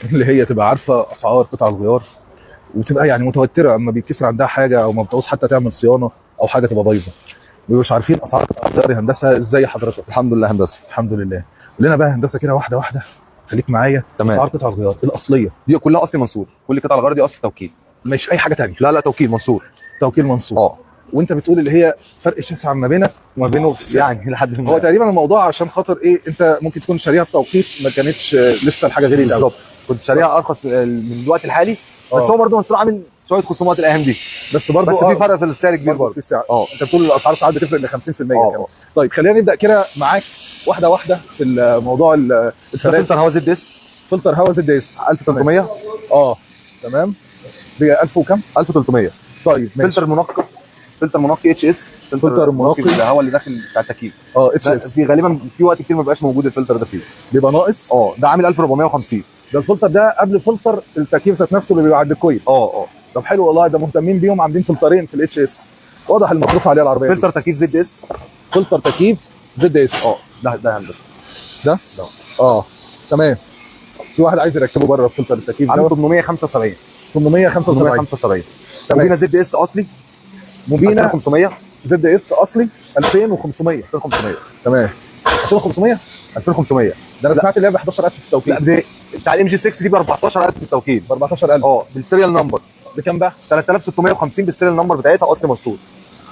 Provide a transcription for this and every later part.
اللي هي تبقى عارفه اسعار قطع الغيار، وتبقى يعني متوتره اما بيتكسر عندها حاجه او ما بتعوز حتى تعمل صيانه او حاجه تبقى بايظه. ما بيبقوش عارفين اسعار قطع الغيار. يا هندسه ازاي حضرتك؟ الحمد لله هندسه. الحمد لله. قول لنا بقى هندسه كده واحده واحده، خليك معايا. تمام. اسعار قطع الغيار الاصليه دي كلها اصلي منصور، كل قطع الغيار دي اصل توكيل. مش اي حاجه تانية؟ لا لا، توكيل منصور. توكيل منصور. وانت بتقول اللي هي فرق شاسع ما بينك وما بينه في السعر يعني لحد ما هو تقريبا الموضوع عشان خاطر ايه؟ انت ممكن تكون شاريها في توقيت ما كانتش لسه الحاجه غليت قوي. بالظبط، كنت شاريها ارخص من الوقت الحالي. بس هو برضه منصور عامل شويه خصومات الايام دي، بس برضه في فرق في السعر كبير برضه في السعر. انت بتقول الاسعار ساعات بتفرق ل 50% كمان. طيب خلينا نبدا كده معاك واحده واحده في الموضوع. فلتر هوا زد اس. فلتر هوا زد اس 1300. تمام. ب 1000 وكم؟ 1300. طيب ماشي. فلتر منقي اتش اس. فلتر منقي الهواء اللي داخل بتاع التكييف. اتش اس. في غالبا في وقت كتير ما بيبقاش موجود الفلتر ده فيه، بيبقى ناقص. ده عامل 1450. ده الفلتر ده قبل فلتر التكييف ذات نفسه اللي بيبقى عند الكويل. طب حلو والله، ده مهتمين بيهم، عاملين فلترين في الاتش اس. واضح المصروف عليه العربيه. فلتر تكييف زد اس. فلتر تكييف زد اس. ده هندسه. ده تمام. في واحد عايز يركبه بره في فلتر التكييف عامل 875. 875. موبينا زد اس اصلي. موبينا 2500. زد اس اصلي 2500. 2500. تمام. 2500. 2500. ده انا سمعت اللي هي ب 11000 في التوكيل. لا، بتاع الام جي 6 دي ب 14000 في التوكيل. ب 14000. بالسيريال نمبر. بكام بقى؟ 3650 بالسيريال نمبر بتاعتها اصلي منصور.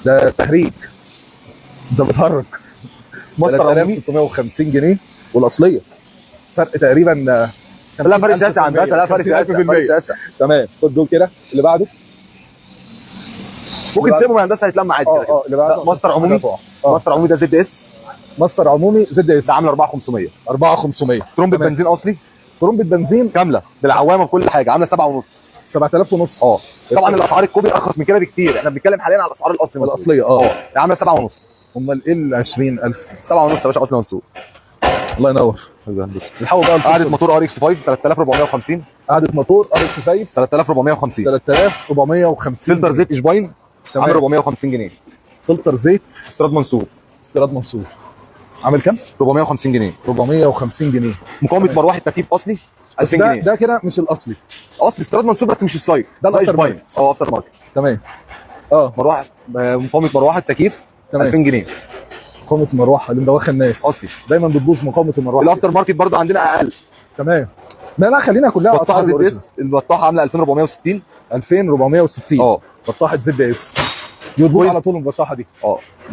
ده تهريج. ده بتهرج. ماستر 3650 جنيه والاصليه فرق تقريبا. لا فرق شاسع هندسه. لا فرق شاسع. تمام. خد دول كده. اللي بعده ممكن تسيبهم يا هندسه هيتلم عادي كده. اللي بعده ماستر عمومي. ماستر عمومي ده زد اس. ماستر عمومي زد اس ده عامل 4500. 4500. ترومبه بنزين اصلي. ترومبه بنزين كامله بالعوامه بكل حاجه، عامله 7 ونص. 7000 ونص. طبعا الاسعار الكوبي ارخص من كده بكتير، احنا بنتكلم حاليا على الاسعار الاصليه. عامله 7 ونص. امال ايه ال 20000؟ 7 ونص يا باشا اصلي منصور. الله ينور. نحاول بقى قاعده موتور ار اكس 5 3450. قاعده موتور ار اكس 5 3450. 3450. فلتر زيت اشباين عامل 450 جنيه. فلتر زيت استيراد منصور. استيراد منصور عامل كام؟ 450 جنيه. 450 جنيه. مقاومه مروحه التكييف اصلي 2000 جنيه. ده كده مش الاصلي. اصلي استيراد منصور بس مش الصيف. ده الافتر ماركت. افتر ماركت. تمام. مروحه مقاومه مروحه التكييف 2000 جنيه. مقاومه المروحه اللي مدوخه الناس اصلي دايما بتبوظ مقاومه المروحه. الافتر ماركت برضه عندنا اقل. تمام. لا خلينا كلها بطاحه زد اس. البطاحه عامله 2460. 2460. بطاحه زد اس دي بتبوظ على طول البطاحه دي.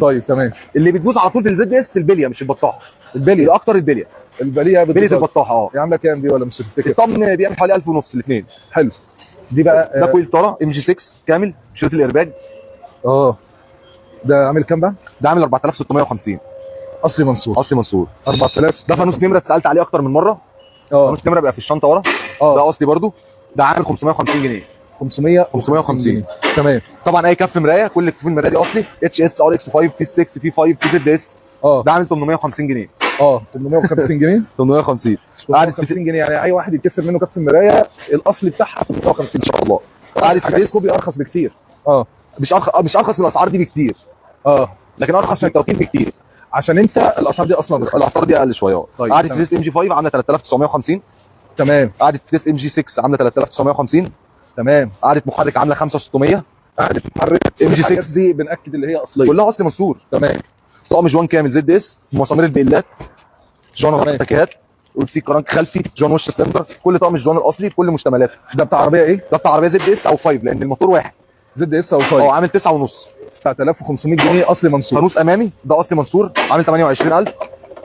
طيب تمام. اللي بتبوظ على طول في الزد اس البليه مش البطاحه. البليه الاكتر البليه بليه البطاحه. هي عامله كام دي ولا مش هتفتكر؟ الطقم بيعمل حوالي 1000 ونص الاثنين. حلو. دي بقى ده كويل طاره ام جي 6 كامل بشريط الارباج. ده عامل كام بقى؟ ده عامل 4650. اصلي منصور. 4000. ده فانوس نمره اتسالت عليه اكتر من مره. فانوس نمره بقى في الشنطه ورا. ده اصلي برضو. ده عامل 550 جنيه. 550 جنيه. تمام. طبعا اي كف مرايه، كل كف المرايه دي اصلي اتش اس ار اكس 5 في 6 في 5 في زد اس. ده عامل 850 جنيه. 850 جنيه. 850 جنيه. يعني اي واحد يتكسر منه كف المرايه الاصلي بتاعها 850 ان شاء الله. قاعد في ديس كوبي ارخص بكتير. مش ارخص من الاسعار دي بكتير. لكن ارخص من التوكيل بكتير. عشان انت الاسعار دي اصلا رخيصه. الاسعار دي اقل شويه. طيب قاعد في ديس ام جي 5 عامله 3950. تمام. قاعده في ديس ام جي 6 عامله 3950. تمام. قاعده محرك عامله 5600. قاعده محرك ام جي 6 دي بناكد اللي هي اصليه كلها اصلي منصور. تمام. طقم جوان كامل زد اس، مسامير البيلات، جوان تكيات، والسي كرانك خلفي، جوان وش سلندر، كل طقم الجوان الاصلي بكل مشتملاته. ده بتاع عربيه ايه؟ ده بتاع عربيه زد اس او 5 لان الموتور واحد. زد اس او 5. عامل 9 ونص. 9500 جنيه اصلي منصور. فانوس امامي ده اصلي منصور عامل 28000.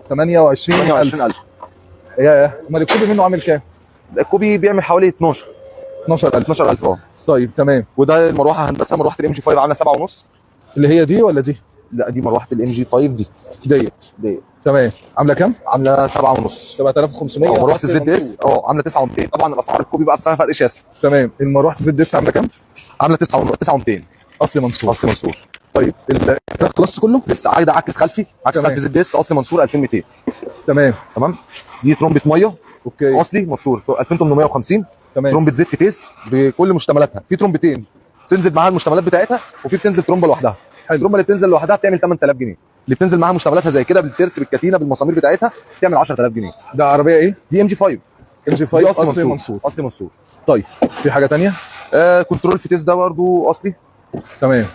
28000. ياه. امال الكوبي منه عامل كام؟ الكوبي بيعمل حوالي 12000. طيب تمام. وده المروحه هندسه، مروحه الام جي 5 عامله 7 ونص. اللي هي دي ولا دي؟ لا دي مروحه الام جي 5 ديت. تمام. عامله كام؟ عامله 7 ونص. 7500. مروحه الزد اس عامله 9200. طبعا الاسعار الكوبي بقى فيها فرق شاسع. تمام. المروحه الزد اس عامله كام؟ عامله 9200. اصلي منصور. طيب خلصت كله؟ لسه عايده عكس خلفي. عكس خلفي زد اس اصلي منصور 2200. تمام. دي ترومبه ميه. اوكي. اصلي منصور 2850. تمام. ترومبه زيت فتيس بكل مشتملاتها. في ترومبتين تنزل معاها المشتملات بتاعتها، وفي بتنزل ترومبه لوحدها. الترومبه اللي بتنزل لوحدها بتعمل 8000 جنيه. اللي بتنزل معاها مشتملاتها زي كده بالترس بالكتينه بالمسامير بتاعتها بتعمل 10000 جنيه. ده عربيه ايه؟ دي ام جي 5. ام جي دي 5 اصلي اصلي منصور، منصور. اصلي منصور. طيب في حاجه تانية؟ كنترول فتيس ده برضه اصلي، تمام.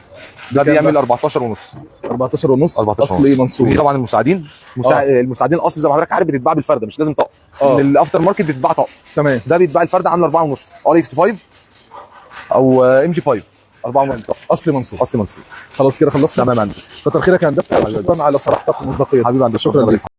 ده كام بيعمل ده؟ 14 ونص. 14 ونص 14 اصلي ونص. منصور. ودي طبعا المساعدين، المساعدين الاصلي زي ما حضرتك عارف بتتباع بالفرده، مش لازم طقم. اه. من الافتر ماركت بتتباع طقم. تمام. ده بيتباع الفرده عامله 4 ونص، ار اكس 5 او ام جي 5، 4 ونص طقم. اصلي منصور. اصلي منصور. خلاص كده خلصنا. تمام يا هندسه. كتر خيرك يا هندسه، شكرا على صراحتك ومصداقيتك. حبيبي يا هندسه، شكرا لك.